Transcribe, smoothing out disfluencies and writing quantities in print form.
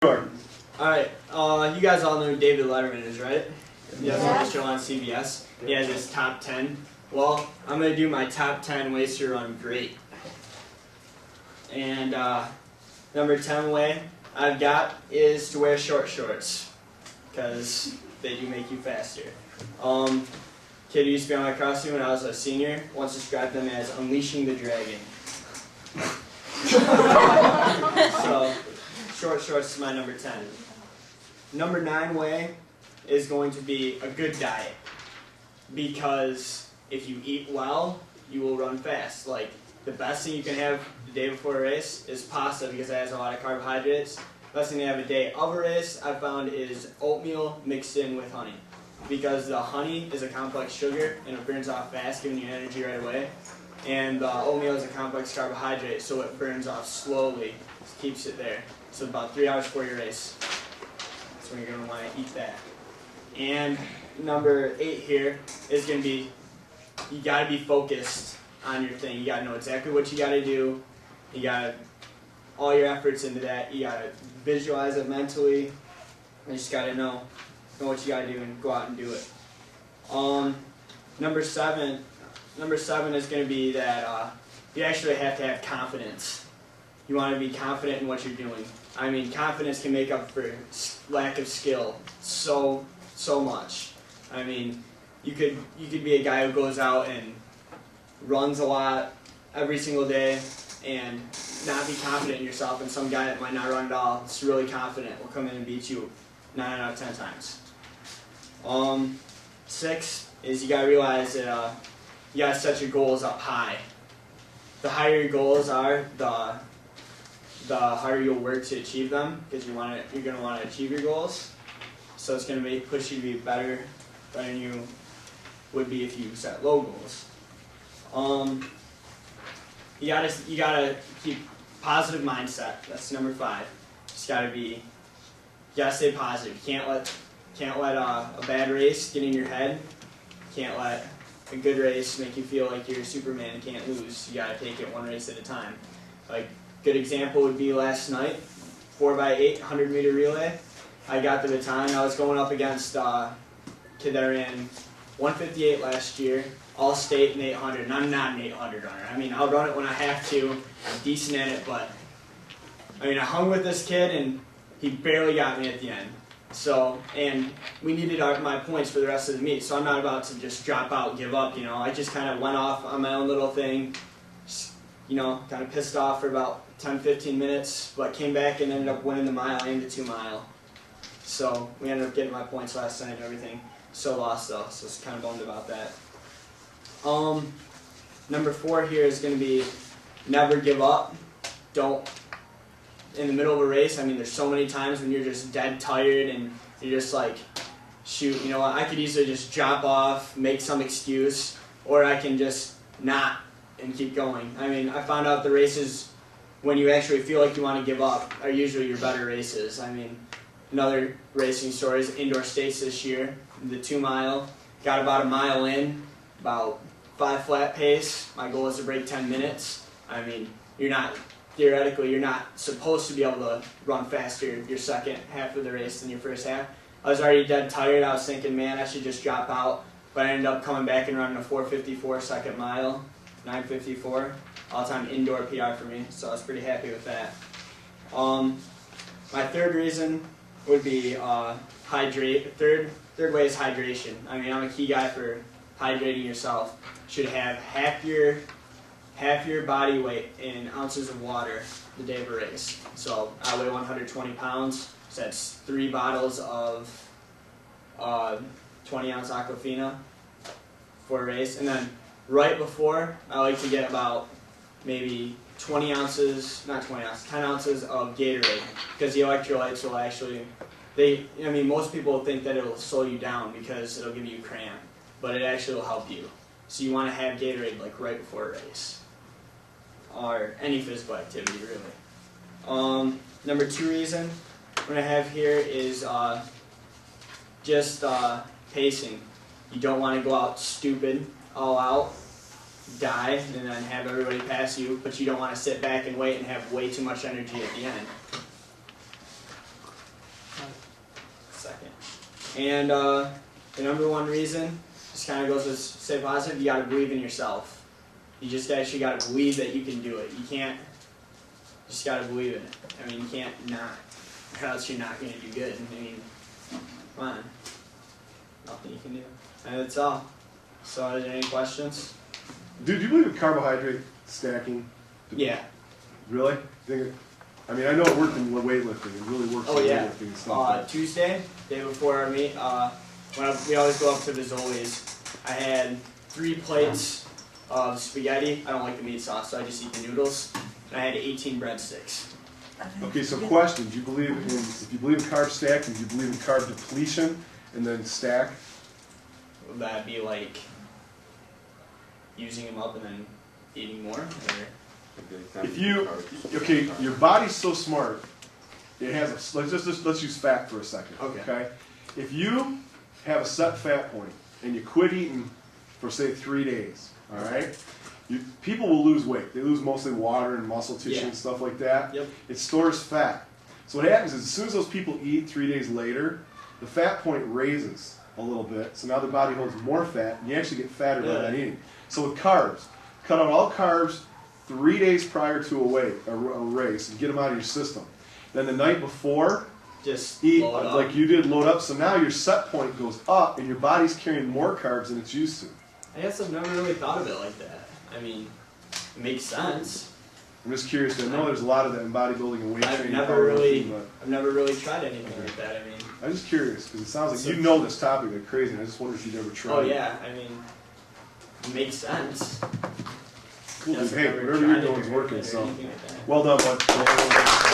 Alright, you guys all know who David Letterman is, right? He has a show on CBS. He has his top 10. Well, I'm going to do my top 10 ways to run great. And number 10 way I've got is to wear short shorts, because they do make you faster. Kid who used to be on my cross team when I was a senior once described them as unleashing the dragon. So, short shorts is my number 10. Number 9 way is going to be a good diet, because if you eat well, you will run fast. Like, the best thing you can have the day before a race is pasta, because it has a lot of carbohydrates. The best thing to have a day of a race, I found, is oatmeal mixed in with honey, because the honey is a complex sugar and it burns off fast, giving you energy right away. And the oatmeal is a complex carbohydrate, so it burns off slowly, just keeps it there. So about 3 hours before your race, that's when you're going to want to eat that. And number 8 here is going to be, you got to be focused on your thing. You got to know exactly what you got to do. You got to all your efforts into that. You got to visualize it mentally. You just got to know what you got to do and go out and do it. Number seven is going to be that you actually have to have confidence. You want to be confident in what you're doing. I mean, confidence can make up for lack of skill so much. I mean, you could be a guy who goes out and runs a lot every single day and not be confident in yourself, and some guy that might not run at all, is really confident, will come in and beat you 9 out of 10 times. 6 is you gotta realize that you gotta set your goals up high. The higher your goals are, the harder you'll work to achieve them, because you're gonna want to achieve your goals. So it's gonna push you to be better than you would be if you set low goals. You gotta keep positive mindset. That's number 5. You gotta stay positive. You can't let a bad race get in your head. Can't let a good race make you feel like you're Superman and can't lose. You gotta take it one race at a time. Like, good example would be last night, 4x8 100-meter relay. I got the baton. I was going up against a kid that ran 158 last year, all state in 800, and I'm not an 800 runner. I mean, I'll run it when I have to. I'm decent at it, but I mean, I hung with this kid and he barely got me at the end. So, and we needed my points for the rest of the meet, so I'm not about to just drop out, give up, you know. I just kind of went off on my own little thing, you know, kind of pissed off for about 10-15 minutes, but came back and ended up winning the mile and the 2 mile. So we ended up getting my points last night and everything. So lost though, so it's kind of bummed about that. Number 4 here is going to be never give up. Don't, in the middle of a race, I mean, there's so many times when you're just dead tired and you're just like, shoot, you know what, I could easily just drop off, make some excuse, or I can just not and keep going. I mean, I found out the races when you actually feel like you want to give up are usually your better races. I mean, another racing story is indoor states this year, the 2 mile, got about a mile in, about 5 flat pace. My goal is to break 10 minutes. I mean, theoretically, you're not supposed to be able to run faster your second half of the race than your first half. I was already dead tired. I was thinking, man, I should just drop out. But I ended up coming back and running a 4:54 second mile, 9:54, all-time indoor PR for me. So I was pretty happy with that. My third reason would be hydrate. Third way is hydration. I mean, I'm a key guy for hydrating yourself. Should have half your body weight in ounces of water the day of a race. So I weigh 120 pounds, so that's 3 bottles of 20-ounce Aquafina for a race. And then right before, I like to get about maybe 10 ounces of Gatorade, because the electrolytes will actually, I mean, most people think that it'll slow you down because it'll give you cramp, but it actually will help you. So you want to have Gatorade like right before a race, or any physical activity really. Number 2 reason what I have here is just pacing. You don't want to go out stupid, all out, die, and then have everybody pass you, but you don't want to sit back and wait and have way too much energy at the end. And the number one reason, just kind of goes with stay positive, you got to believe in yourself. You just actually got to believe that you can do it. You can't, just got to believe in it. I mean, you can't not, or else you're not going to do good. I mean, come on. Nothing you can do. And that's all. So, are there any questions? Do you believe in carbohydrate stacking? Yeah. Really? I mean, I know it worked in weightlifting. It really works in weightlifting and stuff. Tuesday, day before our meet, we always go up to Vizoli's. I had 3 plates of spaghetti. I don't like the meat sauce, so I just eat the noodles. And I had 18 breadsticks. Okay, so question: do you believe in, if you believe in carb stacking, do you believe in carb depletion and then stack? Would that be like using them up and then eating more? Or? If you, okay, your body's so smart, it has a, let's use fat for a second, okay? If you have a set fat point and you quit eating for say 3 days, all right? People will lose weight. They lose mostly water and muscle tissue and stuff like that. Yep. It stores fat. So what happens is as soon as those people eat 3 days later, the fat point raises a little bit. So now the body holds more fat, and you actually get fatter by not eating. So with carbs, cut out all carbs 3 days prior to a race and get them out of your system. Then the night before, just eat like you did, load up. So now your set point goes up, and your body's carrying more carbs than it's used to. I guess I've never really thought of it like that. I mean, it makes sense. I'm just curious. I know there's a lot of that in bodybuilding and weight training. I've never really tried anything like that. I mean, I'm just curious because it sounds like you know this topic like crazy, and I just wonder if you've ever tried. Oh yeah, I mean, it makes sense. Cool. Hey, whatever you're doing is working. So, well done, bud.